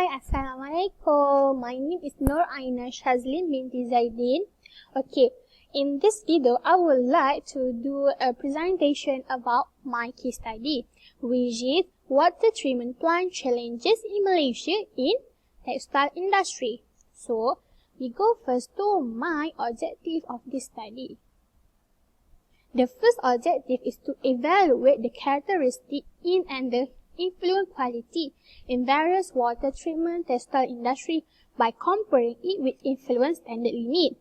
Assalamualaikum. My name is Nur Aina Shazlin binti Zaidin. Okay, in this video, I would like to do a presentation about my case study, which is water treatment plant challenges in Malaysia in textile industry. So, we go first to my objective of this study. The first objective is to evaluate the characteristic in and the effluent quality in various water treatment textile industry by comparing it with effluent standard limit.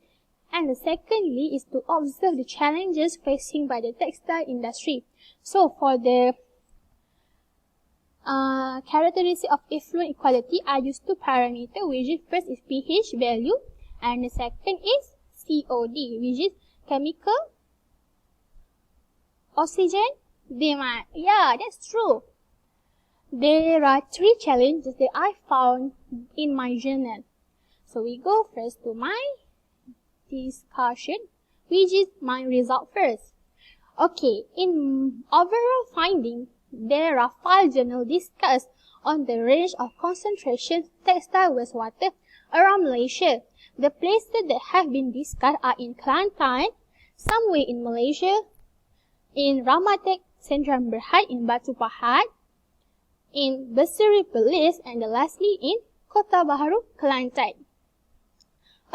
And the secondly is to observe the challenges facing by the textile industry. So for the characteristic of effluent equality, I use two parameters, which is first is pH value and the second is COD, which is chemical oxygen demand. Yeah, that's true. There are three challenges that I found in my journal. So we go first to my discussion, which is my result first. Okay, in overall finding, there are 5 journals discussed on the range of concentration textile wastewater around Malaysia. The places that have been discussed are in Kelantan, somewhere in Malaysia, in Ramatek Sendirian Berhad in Batu Pahat, in Berseri Perlis, and lastly in Kota Baharu, Kelantan.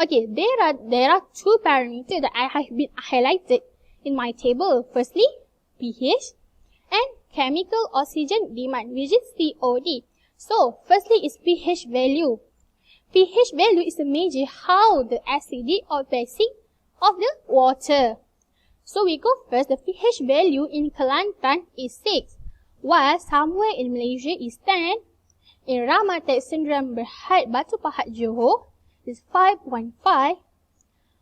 Okay, there are 2 parameters that I have been highlighted in my table. Firstly, pH and chemical oxygen demand, which is COD. So, firstly is pH value. pH value is to measure how the acidic or basic of the water. So, we go first, the pH value in Kelantan is 6. While somewhere in Malaysia is 10, in Ramatek Sendirian Berhad Batu Pahat Johor is 5.5,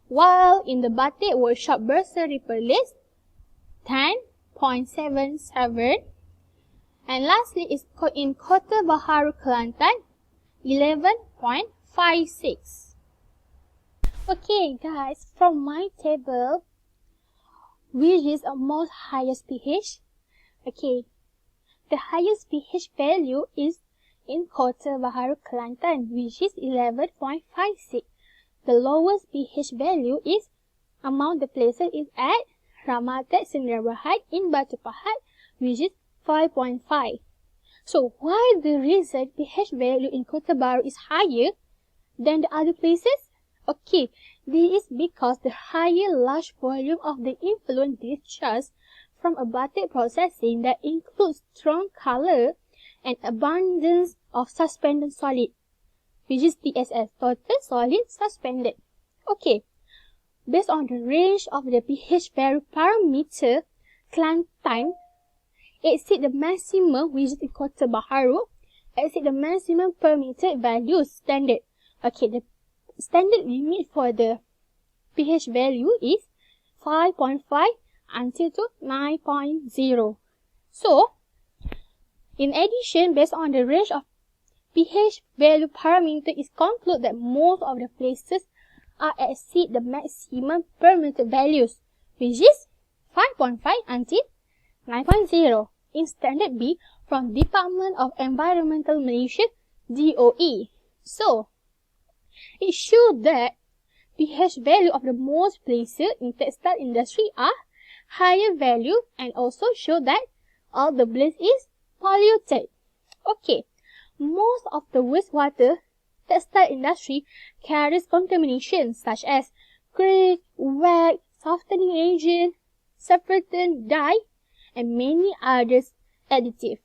while in the Batik Workshop Berseri Perlis 10.77, and lastly is in Kota Baharu Kelantan 11.56. Okay guys, from my table, which is the most highest pH? Okay. The highest pH value is in Kota Baharu Kelantan, which is 11.56. The lowest pH value is among the places is at Ramatek Sendirian Berhad in Batu Pahat, which is 5.5. So, why the reason pH value in Kota Baharu is higher than the other places? Okay, this is because the higher large volume of the effluent discharge from a batik processing that includes strong color and abundance of suspended solid, which is TSS, total solid suspended. Okay, based on the range of the pH value parameter, Kelantan exceed the maximum, which is in Kota Baharu, exceed the maximum permitted value standard. Okay, the standard limit for the pH value is 5.5 until to 9.0. So, in addition, based on the range of pH value parameter, is conclude that most of the places are exceed the maximum permitted values, which is 5.5 until 9.0 in Standard B from Department of Environmental Malaysia, DOE. So, it shows that pH value of the most places in textile industry are higher value and also show that all the place is polluted. Okay, most of the wastewater textile industry carries contamination such as grease, wax, softening agent, surfactant, dye, and many others additives.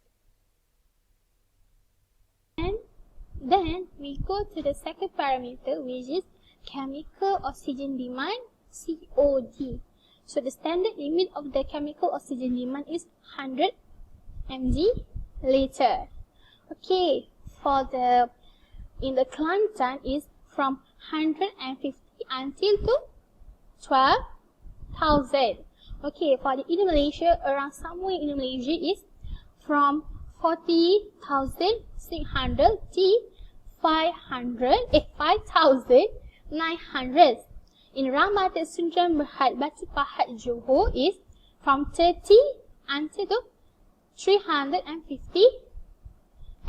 And then we go to the second parameter, which is chemical oxygen demand, COD. So the standard limit of the chemical oxygen demand is 100 mg liter. Okay, in the Kelantan is from 150 until to 12,000. Okay, for the in Malaysia, around somewhere in Malaysia is from 40,600 to 5,900. In Ramatek Sendirian Berhad Batu Pahat Johor is from 30 until to 350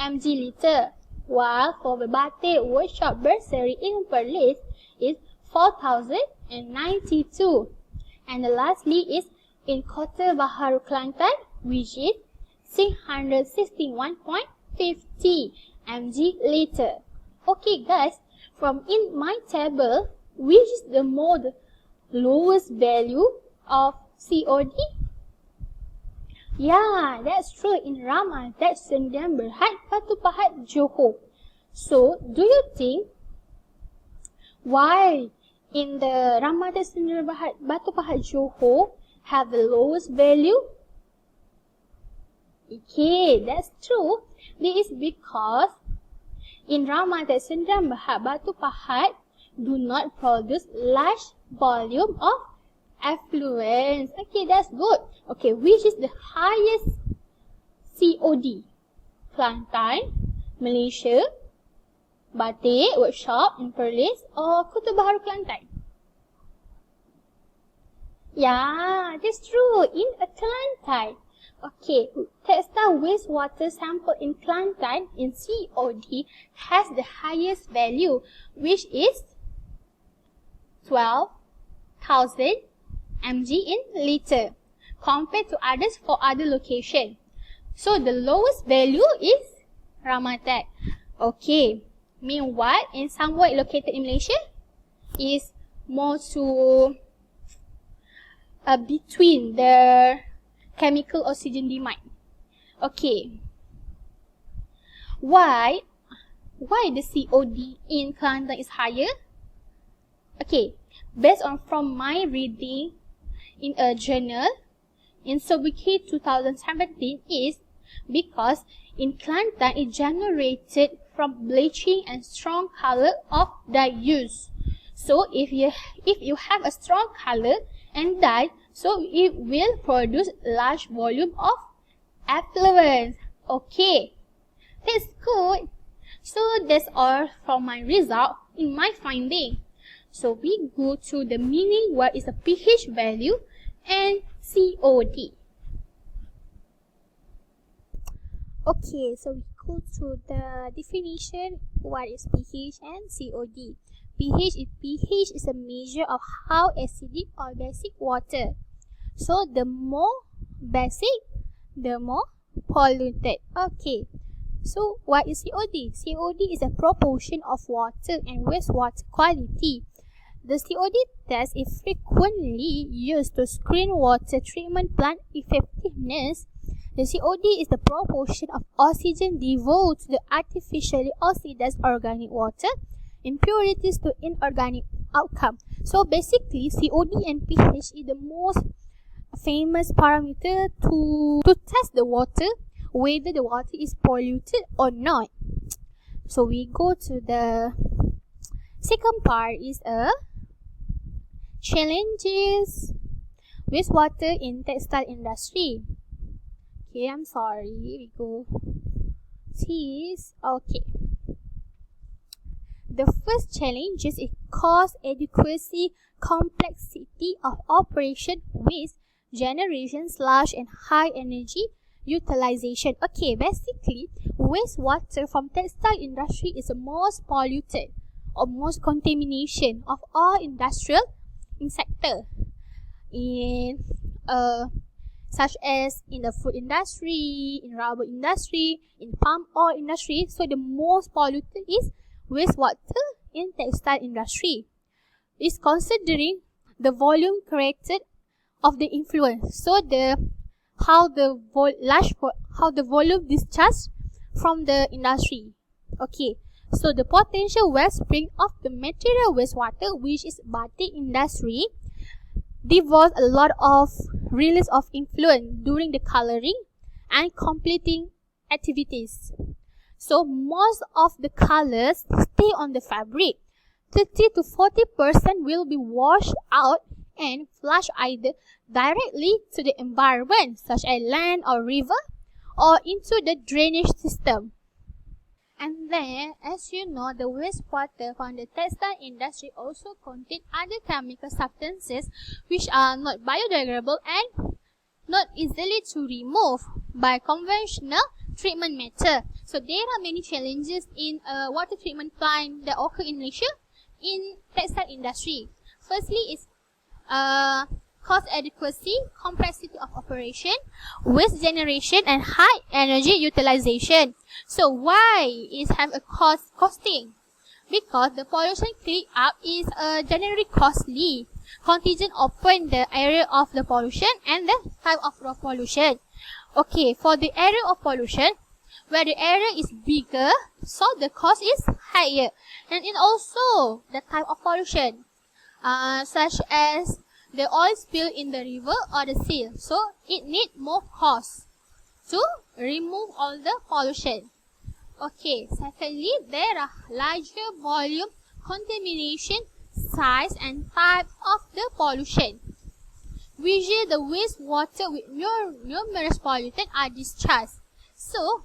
mg liter. while for the batik workshop bursary in Perlis is 4,092. And lastly is in Kota Baharu, Kelantan, which is 661.50 mg liter. Okay guys, from in my table, which is the lowest value of COD? Yeah, that's true. In Ramadan Sdn Bhd, Batu Pahat, Johor. So, do you think why in the Ramadan Sdn Bhd, Batu Pahat, Johor have the lowest value? Okay, that's true. This is because in Ramadan Sdn Bhd, Batu Pahat do not produce large volume of effluents. Okay, that's good. Okay, which is the highest COD? Kelantan, Malaysia, batik workshop in Perlis, or Kota Baharu, Kelantan? Yeah, that's true. In Kelantan. Okay, textile wastewater sample in Kelantan in COD has the highest value, which is 12,000 mg in liter, compared to others for other location. So the lowest value is Ramadan. Okay. Meanwhile, in somewhere located in Malaysia is more to between the chemical oxygen demand. Okay. Why the COD in Kelantan is higher? Okay, based on from my reading in a journal in Sobiki 2017 is because in Kelantan it generated from bleaching and strong color of dye use. So if you have a strong color and dye, so it will produce large volume of effluents. Okay, that's good. So that's all from my result in my finding. So we go to the meaning, what is a pH value and COD. Okay, so we go to the definition, what is pH and COD. pH is a measure of how acidic or basic water. So the more basic, the more polluted. Okay, so what is COD? COD is a proportion of water and wastewater quality. The COD test is frequently used to screen water treatment plant effectiveness. The COD is the proportion of oxygen devoted to the artificially oxidized organic water, impurities to inorganic outcome. So basically, COD and pH is the most famous parameter to test the water, whether the water is polluted or not. So we go to the second part is challenges wastewater in textile industry. Okay, I'm sorry. We go. Okay. The first challenge is cost adequacy, complexity of operation, waste generation, large and high energy utilization. Okay, basically, wastewater from textile industry is the most polluted or most contamination of all industrial sector. In such as in the food industry, in rubber industry, in palm oil industry. So the most polluted is wastewater in textile industry. Is considering the volume created of the influence. So how the volume discharged from the industry. Okay. So the potential wellspring of the material wastewater, which is batik industry, devotes a lot of release of influent during the coloring and completing activities. So most of the colors stay on the fabric. 30 to 40% will be washed out and flushed either directly to the environment, such as land or river, or into the drainage system. And then, as you know, the wastewater from the textile industry also contain other chemical substances which are not biodegradable and not easily to remove by conventional treatment method. So there are many challenges in water treatment plant that occur in Malaysia in textile industry. Firstly is cost adequacy, complexity of operation, waste generation, and high energy utilization. So why is have a costing? Because the pollution clean up is generally costly. Contingent upon the area of the pollution and the type of pollution. Okay, for the area of pollution, where the area is bigger, so the cost is higher. And in also the type of pollution, such as the oil spill in the river or the sea. So it need more cost to remove all the pollution. Okay, secondly, there are larger volume contamination, size and type of the pollution. Usually the wastewater with numerous pollutants are discharged. So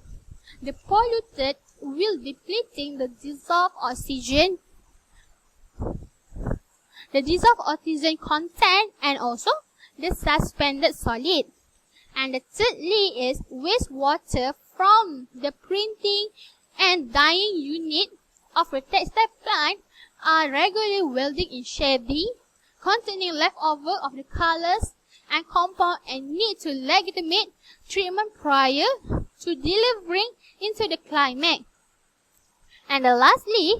the polluted will depleting the dissolved oxygen content and also the suspended solid. And the thirdly is wastewater from the printing and dyeing unit of a textile plant are regularly welding in shady, containing leftover of the colors and compound and need to legitimate treatment prior to delivering into the climate. And lastly,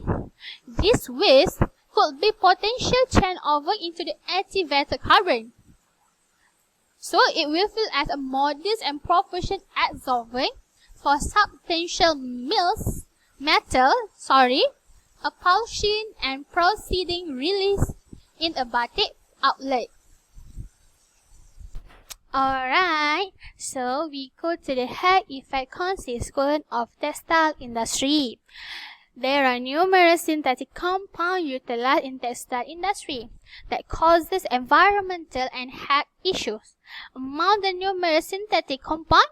this waste could be potential turnover into the activated carbon. So it will feel as a modest and proportion absorbing for substantial metal, a pollution and proceeding release in a batik outlet. Alright, so we go to the health effect consequence of textile industry. There are numerous synthetic compounds utilized in textile industry that causes environmental and health issues. Among the numerous synthetic compounds,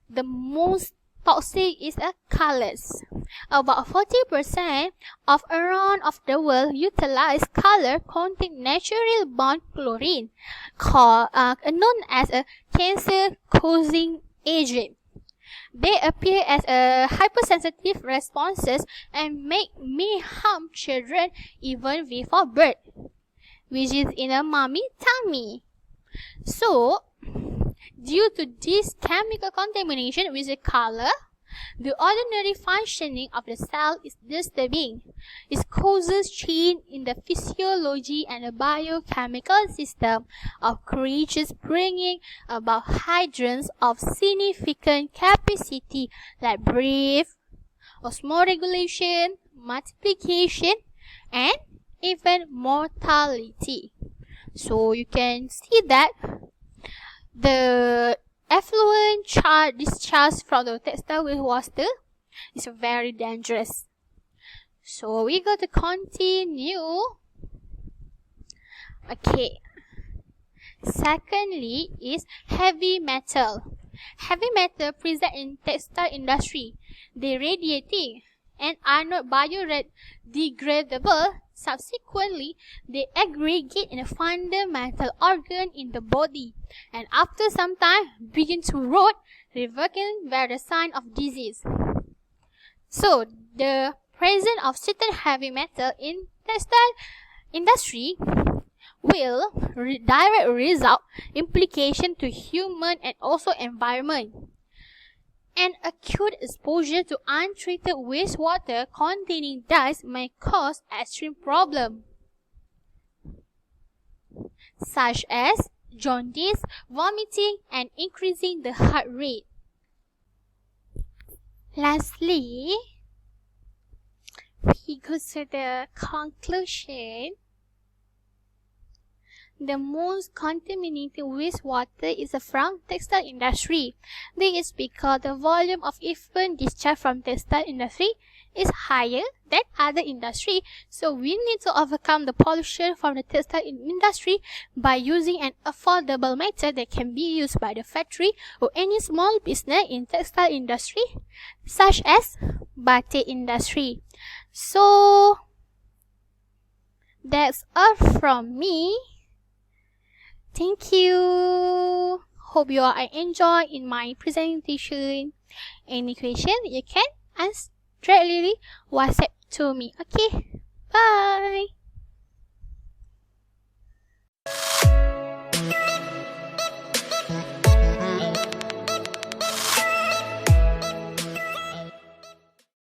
the most toxic is colors. About 40% of around of the world utilize color containing naturally bound chlorine, known as a cancer-causing agent. They appear as hypersensitive responses and may harm children even before birth, which is in a mommy tummy. So, due to this chemical contamination with the color, the ordinary functioning of the cell is disturbing. It causes change in the physiology and the biochemical system of creatures, bringing about hindrance of significant capacity like breath, osmoregulation, multiplication, and even mortality. So you can see that the effluent discharge from the textile wastewater is very dangerous. So we got to continue. Okay. Secondly is heavy metal. Heavy metal present in textile industry. They radiating and are not biodegradable. Subsequently, they aggregate in a fundamental organ in the body and after some time begin to rot, revealing various signs of disease. So, the presence of certain heavy metal in textile industry will direct result implication to human and also environment. And acute exposure to untreated wastewater containing dyes may cause extreme problems, such as jaundice, vomiting, and increasing the heart rate. Lastly, we go to the conclusion. The most contaminated wastewater is from textile industry. This is because the volume of effluent discharge from textile industry is higher than other industry. So we need to overcome the pollution from the textile industry by using an affordable method that can be used by the factory or any small business in textile industry, such as batik industry. So that's all from me. Thank you. hope you all enjoy in my presentation. Any question you can ask directly WhatsApp to me. Okay, bye.